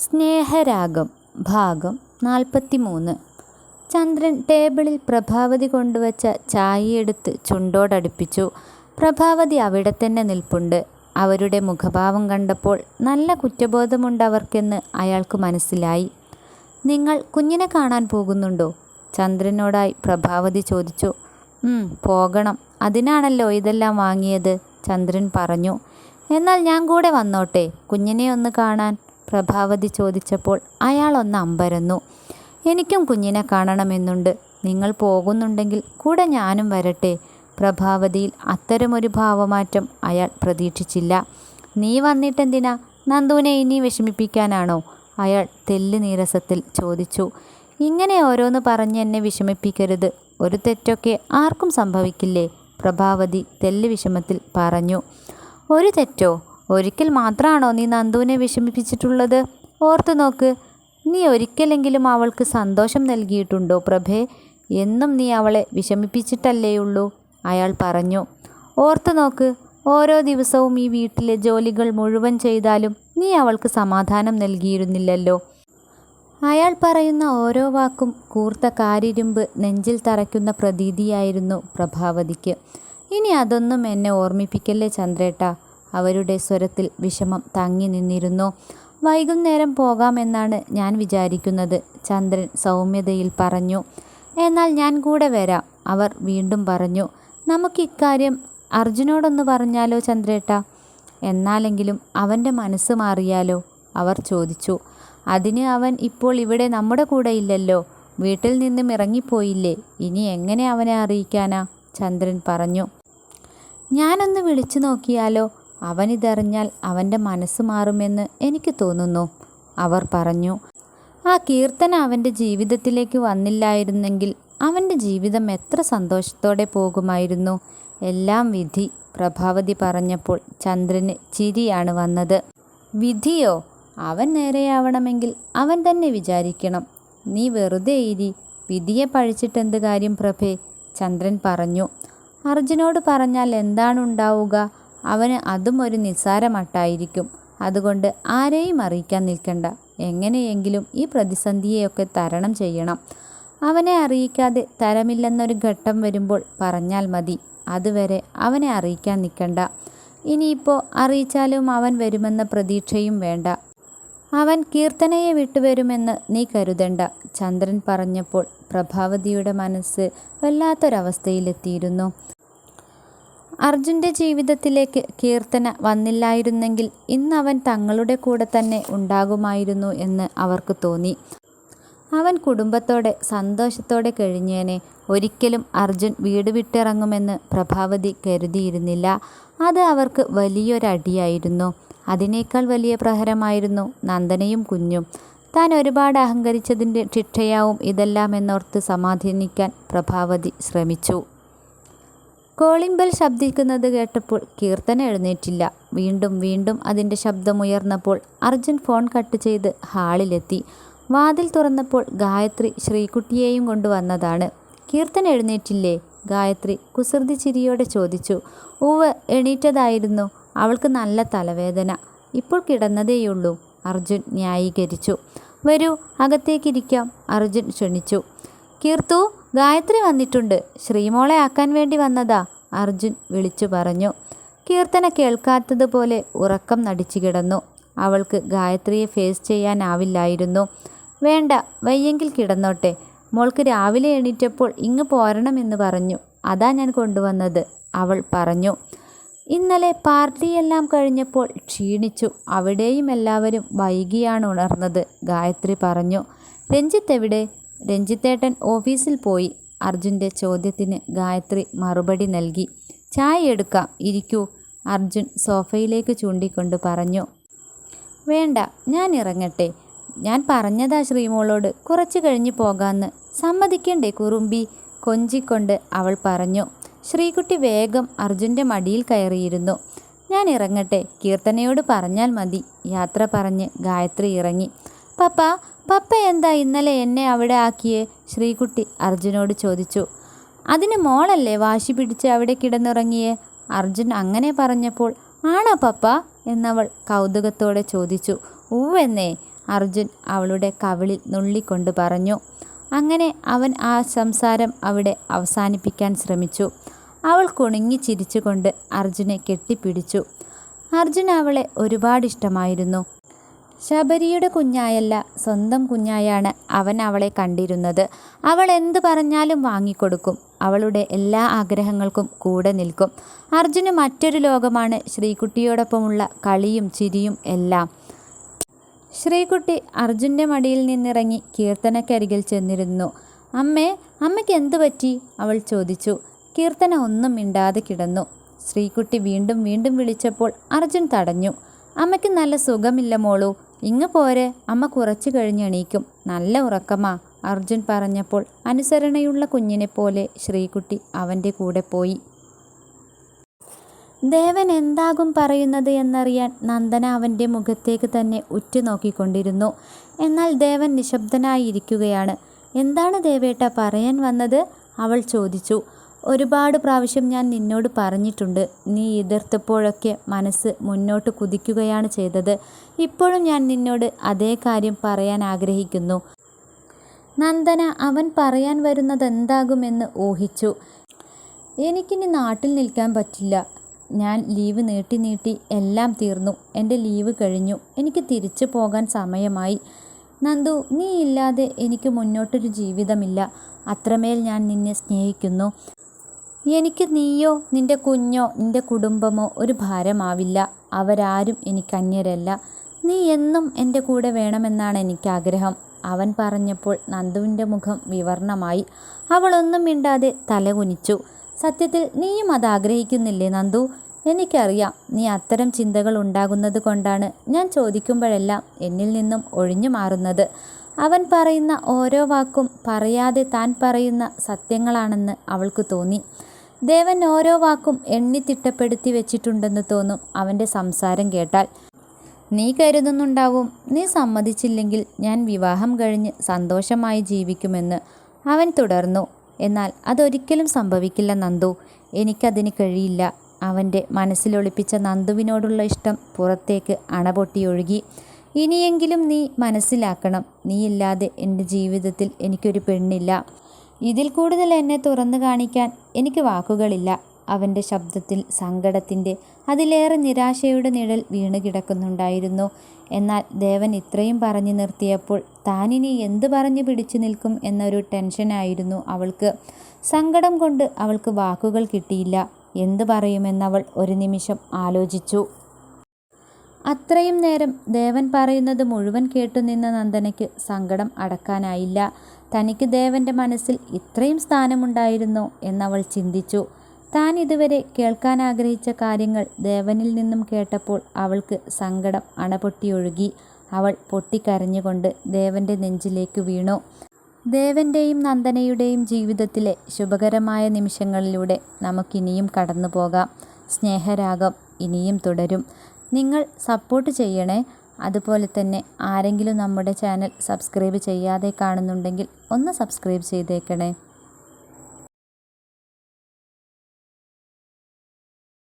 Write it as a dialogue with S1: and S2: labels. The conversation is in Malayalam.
S1: സ്നേഹരാഗം ഭാഗം 43. ചന്ദ്രൻ ടേബിളിൽ പ്രഭാവതി കൊണ്ടുവച്ച ചായയെടുത്ത് ചുണ്ടോടടുപ്പിച്ചു. പ്രഭാവതി അവിടെ തന്നെ നിൽപ്പുണ്ട്. അവരുടെ മുഖഭാവം കണ്ടപ്പോൾ നല്ല കുറ്റബോധമുണ്ടവർക്കെന്ന് അയാൾക്ക് മനസ്സിലായി. നിങ്ങൾ കുഞ്ഞിനെ കാണാൻ പോകുന്നുണ്ടോ? ചന്ദ്രനോടായി പ്രഭാവതി ചോദിച്ചു. പോകണം, അതിനാണല്ലോ ഇതെല്ലാം വാങ്ങിയത്, ചന്ദ്രൻ പറഞ്ഞു. എന്നാൽ ഞാൻ കൂടെ വന്നോട്ടെ കുഞ്ഞിനെ ഒന്ന് കാണാൻ? പ്രഭാവതി ചോദിച്ചപ്പോൾ അയാൾ ഒന്ന് അമ്പരന്നു. എനിക്കും കുഞ്ഞിനെ കാണണമെന്നുണ്ട്. നിങ്ങൾ പോകുന്നുണ്ടെങ്കിൽ കൂടെ ഞാനും വരട്ടെ. പ്രഭാവതിയിൽ അത്തരമൊരു ഭാവമാറ്റം അയാൾ പ്രതീക്ഷിച്ചില്ല. നീ വന്നിട്ടെന്തിനാ? നന്ദുവിനെ ഇനി വിഷമിപ്പിക്കാനാണോ? അയാൾ തെല്ല് നീരസത്തിൽ ചോദിച്ചു. ഇങ്ങനെ ഓരോന്ന് പറഞ്ഞ് എന്നെ വിഷമിപ്പിക്കരുത്. ഒരു തെറ്റൊക്കെ ആർക്കും സംഭവിക്കില്ലേ? പ്രഭാവതി തെല്ല് വിഷമത്തിൽ പറഞ്ഞു. ഒരു തെറ്റോ? ഒരിക്കൽ മാത്രമാണോ നീ നന്ദുവിനെ വിഷമിപ്പിച്ചിട്ടുള്ളത്? ഓർത്തു നോക്ക്. നീ ഒരിക്കലെങ്കിലും അവൾക്ക് സന്തോഷം നൽകിയിട്ടുണ്ടോ പ്രഭേ? എന്നും നീ അവളെ വിഷമിപ്പിച്ചിട്ടല്ലേയുള്ളൂ, അയാൾ പറഞ്ഞു. ഓർത്തു നോക്ക്, ഓരോ ദിവസവും ഈ വീട്ടിലെ ജോലികൾ മുഴുവൻ ചെയ്താലും നീ അവൾക്ക് സമാധാനം നൽകിയിരുന്നില്ലല്ലോ. അയാൾ പറയുന്ന ഓരോ വാക്കും കൂർത്ത കാരിരുമ്പ് നെഞ്ചിൽ തറയ്ക്കുന്ന പ്രതീതിയായിരുന്നു പ്രഭാവതിക്ക്. ഇനി അതൊന്നും എന്നെ ഓർമ്മിപ്പിക്കല്ലേ ചന്ദ്രേട്ടാ. അവരുടെ സ്വരത്തിൽ വിഷമം തങ്ങി നിന്നിരുന്നു. വൈകുന്നേരം പോകാമെന്നാണ് ഞാൻ വിചാരിക്കുന്നത്, ചന്ദ്രൻ സൗമ്യതയിൽ പറഞ്ഞു. എന്നാൽ ഞാൻ കൂടെ വരാം, അവർ വീണ്ടും പറഞ്ഞു. നമുക്കിക്കാര്യം അർജുനോടൊന്ന് പറഞ്ഞാലോ ചന്ദ്രേട്ടാ? എന്നാലെങ്കിലും അവൻ്റെ മനസ്സ് മാറിയാലോ? അവർ ചോദിച്ചു. അതിന് അവൻ ഇപ്പോൾ ഇവിടെ നമ്മുടെ കൂടെ ഇല്ലല്ലോ, വീട്ടിൽ നിന്നും ഇറങ്ങിപ്പോയില്ലേ. ഇനി എങ്ങനെ അവനെ അറിയിക്കാനാ? ചന്ദ്രൻ പറഞ്ഞു. ഞാനൊന്ന് വിളിച്ചു നോക്കിയാലോ? അവനിതറിഞ്ഞാൽ അവൻ്റെ മനസ്സ് മാറുമെന്ന് എനിക്ക് തോന്നുന്നു, അവർ പറഞ്ഞു. ആ കീർത്തന അവൻ്റെ ജീവിതത്തിലേക്ക് വന്നില്ലായിരുന്നെങ്കിൽ അവൻ്റെ ജീവിതം എത്ര സന്തോഷത്തോടെ പോകുമായിരുന്നു. എല്ലാം വിധി, പ്രഭാവതി പറഞ്ഞപ്പോൾ ചന്ദ്രന് ചിരിയാണ് വന്നത്. വിധിയോ? അവൻ നേരെയാവണമെങ്കിൽ അവൻ തന്നെ വിചാരിക്കണം. നീ വെറുതെ ഇരി, വിധിയെ പഴിച്ചിട്ടെന്ത് കാര്യം പ്രഭേ, ചന്ദ്രൻ പറഞ്ഞു. അർജുനോട് പറഞ്ഞാൽ എന്താണുണ്ടാവുക? അവന് അതും ഒരു നിസ്സാരമട്ടായിരിക്കും. അതുകൊണ്ട് ആരെയും അറിയിക്കാൻ നിൽക്കണ്ട. എങ്ങനെയെങ്കിലും ഈ പ്രതിസന്ധിയെയൊക്കെ തരണം ചെയ്യണം. അവനെ അറിയിക്കാതെ തരമില്ലെന്നൊരു ഘട്ടം വരുമ്പോൾ പറഞ്ഞാൽ മതി. അതുവരെ അവനെ അറിയിക്കാൻ നിൽക്കണ്ട. ഇനിയിപ്പോൾ അറിയിച്ചാലും അവൻ വരുമെന്ന പ്രതീക്ഷയും വേണ്ട. അവൻ കീർത്തനയെ വിട്ടുവരുമെന്ന് നീ കരുതണ്ട, ചന്ദ്രൻ പറഞ്ഞപ്പോൾ പ്രഭാവതിയുടെ മനസ്സ് വല്ലാത്തൊരവസ്ഥയിലെത്തിയിരുന്നു. അർജുൻ്റെ ജീവിതത്തിലേക്ക് കീർത്തന വന്നില്ലായിരുന്നെങ്കിൽ ഇന്നവൻ തങ്ങളുടെ കൂടെ തന്നെ ഉണ്ടാകുമായിരുന്നു എന്ന് അവർക്ക് തോന്നി. അവൻ കുടുംബത്തോടെ സന്തോഷത്തോടെ കഴിഞ്ഞേനെ. ഒരിക്കലും അർജുൻ വീട് വിട്ടിറങ്ങുമെന്ന് പ്രഭാവതി കരുതിയിരുന്നില്ല. അത് അവർക്ക് വലിയൊരടിയായിരുന്നു. അതിനേക്കാൾ വലിയ പ്രഹരമായിരുന്നു നന്ദനയും കുഞ്ഞും. താൻ ഒരുപാട് അഹങ്കരിച്ചതിൻ്റെ ശിക്ഷയാവും ഇതെല്ലാം എന്നോർത്ത് സമാധാനിക്കാൻ പ്രഭാവതി ശ്രമിച്ചു. കോളിംഗ് ബെൽ ശബ്ദിക്കുന്നത് കേട്ടപ്പോൾ കീർത്തന എഴുന്നേറ്റില്ല. വീണ്ടും വീണ്ടും അതിൻ്റെ ശബ്ദമുയർന്നപ്പോൾ അർജുൻ ഫോൺ കട്ട് ചെയ്ത് ഹാളിലെത്തി. വാതിൽ തുറന്നപ്പോൾ ഗായത്രി ശ്രീകുട്ടിയെയും കൊണ്ടുവന്നതാണ്. കീർത്തന എഴുന്നേറ്റില്ലേ? ഗായത്രി കുസൃതി ചിരിയോടെ ചോദിച്ചു. ഉവ്വ്, എണീറ്റതായിരുന്നു. അവൾക്ക് നല്ല തലവേദന. ഇപ്പോൾ കിടന്നതേയുള്ളൂ, അർജുൻ ന്യായീകരിച്ചു. വരൂ, അകത്തേക്കിരിക്കാം, അർജുൻ ക്ഷണിച്ചു. കീർത്തു, ഗായത്രി വന്നിട്ടുണ്ട്. ശ്രീമോളെ ആക്കാൻ വേണ്ടി വന്നതാ, അർജുൻ വിളിച്ചു പറഞ്ഞു. കീർത്തന കേൾക്കാത്തതുപോലെ ഉറക്കം നടിച്ചു കിടന്നു. അവൾക്ക് ഗായത്രിയെ ഫേസ് ചെയ്യാനാവില്ലായിരുന്നു. വേണ്ട, വയ്യെങ്കിൽ കിടന്നോട്ടെ. മോൾക്ക് രാവിലെ എണീറ്റപ്പോൾ ഇങ്ങ് പോരണമെന്ന് പറഞ്ഞു, അതാ ഞാൻ കൊണ്ടുവന്നത്, അവൾ പറഞ്ഞു. ഇന്നലെ പാർട്ടിയെല്ലാം കഴിഞ്ഞപ്പോൾ ക്ഷീണിച്ചു. അവിടെയും എല്ലാവരും വൈകിയാണ് ഉണർന്നത്, ഗായത്രി പറഞ്ഞു. രഞ്ജിത്ത് എവിടെ? രഞ്ജിത്തേട്ടൻ ഓഫീസിൽ പോയി, അർജുൻ്റെ ചോദ്യത്തിന് ഗായത്രി മറുപടി നൽകി. ചായ എടുക്കാം, ഇരിക്കൂ, അർജുൻ സോഫയിലേക്ക് ചൂണ്ടിക്കൊണ്ട് പറഞ്ഞു. വേണ്ട, ഞാൻ ഇറങ്ങട്ടെ. ഞാൻ പറഞ്ഞതാ ശ്രീമോളോട് കുറച്ച് കഴിഞ്ഞ് പോകാമെന്ന്. സമ്മതിക്കണ്ടേ കുറുമ്പി, കൊഞ്ചിക്കൊണ്ട് അവൾ പറഞ്ഞു. ശ്രീകുട്ടി വേഗം അർജുൻ്റെ മടിയിൽ കയറിയിരുന്നു. ഞാൻ ഇറങ്ങട്ടെ, കീർത്തനയോട് പറഞ്ഞാൽ മതി, യാത്ര പറഞ്ഞ് ഗായത്രി ഇറങ്ങി. പപ്പ എന്താ ഇന്നലെ എന്നെ അവിടെ ആക്കിയേ? ശ്രീകുട്ടി അർജുനോട് ചോദിച്ചു. അതിന് മോളല്ലേ വാശി പിടിച്ച് അവിടെ കിടന്നുറങ്ങിയേ? അർജുൻ അങ്ങനെ പറഞ്ഞപ്പോൾ ആണോ പപ്പ എന്നവൾ കൗതുകത്തോടെ ചോദിച്ചു. ഉവ്വെന്നേ, അർജുൻ അവളുടെ കവിളിൽ നുള്ളിക്കൊണ്ട് പറഞ്ഞു. അങ്ങനെ അവൻ ആ സംസാരം അവിടെ അവസാനിപ്പിക്കാൻ ശ്രമിച്ചു. അവൾ കുണുങ്ങി ചിരിച്ചുകൊണ്ട് അർജുനെ കെട്ടിപ്പിടിച്ചു. അർജുൻ അവളെ ഒരുപാട് ഇഷ്ടമായിരുന്നു. ശബരിയുടെ കുഞ്ഞായല്ല, സ്വന്തം കുഞ്ഞായാണ് അവൻ അവളെ കണ്ടിരുന്നത്. അവൾ എന്ത് പറഞ്ഞാലും വാങ്ങിക്കൊടുക്കും. അവളുടെ എല്ലാ ആഗ്രഹങ്ങൾക്കും കൂടെ നിൽക്കും. അർജുന് മറ്റൊരു ലോകമാണ് ശ്രീകുട്ടിയോടൊപ്പമുള്ള കളിയും ചിരിയും എല്ലാം. ശ്രീകുട്ടി അർജുൻ്റെ മടിയിൽ നിന്നിറങ്ങി കീർത്തനക്കരികിൽ ചെന്നിരുന്നു. അമ്മേ, അമ്മയ്ക്ക് എന്തു പറ്റി? അവൾ ചോദിച്ചു. കീർത്തന ഒന്നും മിണ്ടാതെ കിടന്നു. ശ്രീകുട്ടി വീണ്ടും വീണ്ടും വിളിച്ചപ്പോൾ അർജുൻ തടഞ്ഞു. അമ്മയ്ക്ക് നല്ല സുഖമില്ല മോളൂ, ഇങ്ങ് പോരെ, അമ്മ കുറച്ചു കഴിഞ്ഞ് എണീക്കും, നല്ല ഉറക്കമാ, അർജുൻ പറഞ്ഞപ്പോൾ അനുസരണയുള്ള കുഞ്ഞിനെ പോലെ ശ്രീകുട്ടി അവൻ്റെ കൂടെ പോയി. ദേവൻ എന്താകും പറയുന്നത് എന്നറിയാൻ നന്ദന അവൻ്റെ മുഖത്തേക്ക് തന്നെ ഉറ്റുനോക്കിക്കൊണ്ടിരുന്നു. എന്നാൽ ദേവൻ നിശബ്ദനായിരിക്കുകയാണ്. എന്താണ് ദേവേട്ട പറയാൻ വന്നത്? അവൾ ചോദിച്ചു. ഒരുപാട് പ്രാവശ്യം ഞാൻ നിന്നോട് പറഞ്ഞിട്ടുണ്ട്. നീ എതിർത്തപ്പോഴൊക്കെ മനസ്സ് മുന്നോട്ട് കുതിക്കുകയാണ് ചെയ്തത്. ഇപ്പോഴും ഞാൻ നിന്നോട് അതേ കാര്യം പറയാൻ ആഗ്രഹിക്കുന്നു. നന്ദന അവൻ പറയാൻ വരുന്നതെന്താകുമെന്ന് ഊഹിച്ചു. എനിക്കിനി നാട്ടിൽ നിൽക്കാൻ പറ്റില്ല. ഞാൻ ലീവ് നീട്ടി എല്ലാം തീർന്നു. എൻ്റെ ലീവ് കഴിഞ്ഞു. എനിക്ക് തിരിച്ചു പോകാൻ സമയമായി. നന്ദു, നീ ഇല്ലാതെ എനിക്ക് മുന്നോട്ടൊരു ജീവിതമില്ല. അത്രമേൽ ഞാൻ നിന്നെ സ്നേഹിക്കുന്നു. എനിക്ക് നീയോ നിൻ്റെ കുഞ്ഞോ നിൻ്റെ കുടുംബമോ ഒരു ഭാരമാവില്ല. അവരാരും എനിക്ക് അന്യരല്ല. നീ എന്നും എൻ്റെ കൂടെ വേണമെന്നാണ് എനിക്കാഗ്രഹം. അവൻ പറഞ്ഞപ്പോൾ നന്ദുവിൻ്റെ മുഖം വിവർണമായി. അവളൊന്നും മിണ്ടാതെ തലകുനിച്ചു. സത്യത്തിൽ നീയും അതാഗ്രഹിക്കുന്നില്ലേ നന്ദു? എനിക്കറിയാം, നീ അത്തരം ചിന്തകൾ ഉണ്ടാകുന്നത് കൊണ്ടാണ് ഞാൻ ചോദിക്കുമ്പോഴെല്ലാം എന്നിൽ നിന്നും ഒഴിഞ്ഞു മാറുന്നത്. അവൻ പറയുന്ന ഓരോ വാക്കും പറയാതെ താൻ പറയുന്ന സത്യങ്ങളാണെന്ന് അവൾക്ക് തോന്നി. ദേവൻ ഓരോ വാക്കും എണ്ണിത്തിട്ടപ്പെടുത്തി വെച്ചിട്ടുണ്ടെന്ന് തോന്നും അവൻ്റെ സംസാരം കേട്ടാൽ. നീ കരുതുന്നുണ്ടാവും നീ സമ്മതിച്ചില്ലെങ്കിൽ ഞാൻ വിവാഹം കഴിഞ്ഞ് സന്തോഷമായി ജീവിക്കുമെന്ന്. അവൻ തുടർന്നു. എന്നാൽ അതൊരിക്കലും സംഭവിക്കില്ല നന്ദു. എനിക്കതിന് കഴിയില്ല. അവൻ്റെ മനസ്സിലൊളിപ്പിച്ച നന്ദുവിനോടുള്ള ഇഷ്ടം പുറത്തേക്ക് അണപൊട്ടിയൊഴുകി. ഇനിയെങ്കിലും നീ മനസ്സിലാക്കണം, നീയില്ലാതെ എൻ്റെ ജീവിതത്തിൽ എനിക്കൊരു പെണ്ണില്ല. ഇതിൽ കൂടുതൽ എന്നെ തുറന്നു കാണിക്കാൻ എനിക്ക് വാക്കുകളില്ല. അവൻ്റെ ശബ്ദത്തിൽ സങ്കടത്തിൻ്റെ അതിലേറെ നിരാശയുടെ നിഴൽ വീണ് കിടക്കുന്നുണ്ടായിരുന്നു. എന്നാൽ ദേവൻ ഇത്രയും പറഞ്ഞു നിർത്തിയപ്പോൾ താനിനി എന്ത് പറഞ്ഞു പിടിച്ചു നിൽക്കും എന്നൊരു ടെൻഷനായിരുന്നു അവൾക്ക്. സങ്കടം കൊണ്ട് അവൾക്ക് വാക്കുകൾ കിട്ടിയില്ല. എന്ത് പറയുമെന്നവൾ ഒരു നിമിഷം ആലോചിച്ചു. അത്രയും നേരം ദേവൻ പറയുന്നത് മുഴുവൻ കേട്ടുനിന്ന നന്ദനയ്ക്ക് സങ്കടം അടക്കാനായില്ല. തനിക്ക് ദേവൻ്റെ മനസ്സിൽ ഇത്രയും സ്ഥാനമുണ്ടായിരുന്നോ എന്നവൾ ചിന്തിച്ചു. താൻ ഇതുവരെ കേൾക്കാൻ ആഗ്രഹിച്ച കാര്യങ്ങൾ ദേവനിൽ നിന്നും കേട്ടപ്പോൾ അവൾക്ക് സങ്കടം അണപൊട്ടിയൊഴുകി. അവൾ പൊട്ടിക്കരഞ്ഞുകൊണ്ട് ദേവൻ്റെ നെഞ്ചിലേക്ക് വീണു. ദേവൻ്റെയും നന്ദനയുടെയും ജീവിതത്തിലെ ശുഭകരമായ നിമിഷങ്ങളിലൂടെ നമുക്കിനിയും കടന്നു പോകാം. സ്നേഹരാഗം ഇനിയും തുടരും. നിങ്ങൾ സപ്പോർട്ട് ചെയ്യണേ. അതുപോലെ തന്നെ ആരെങ്കിലും നമ്മുടെ ചാനൽ സബ്സ്ക്രൈബ് ചെയ്യാതെ കാണുന്നുണ്ടെങ്കിൽ ഒന്ന് സബ്സ്ക്രൈബ് ചെയ്തേക്കണേ.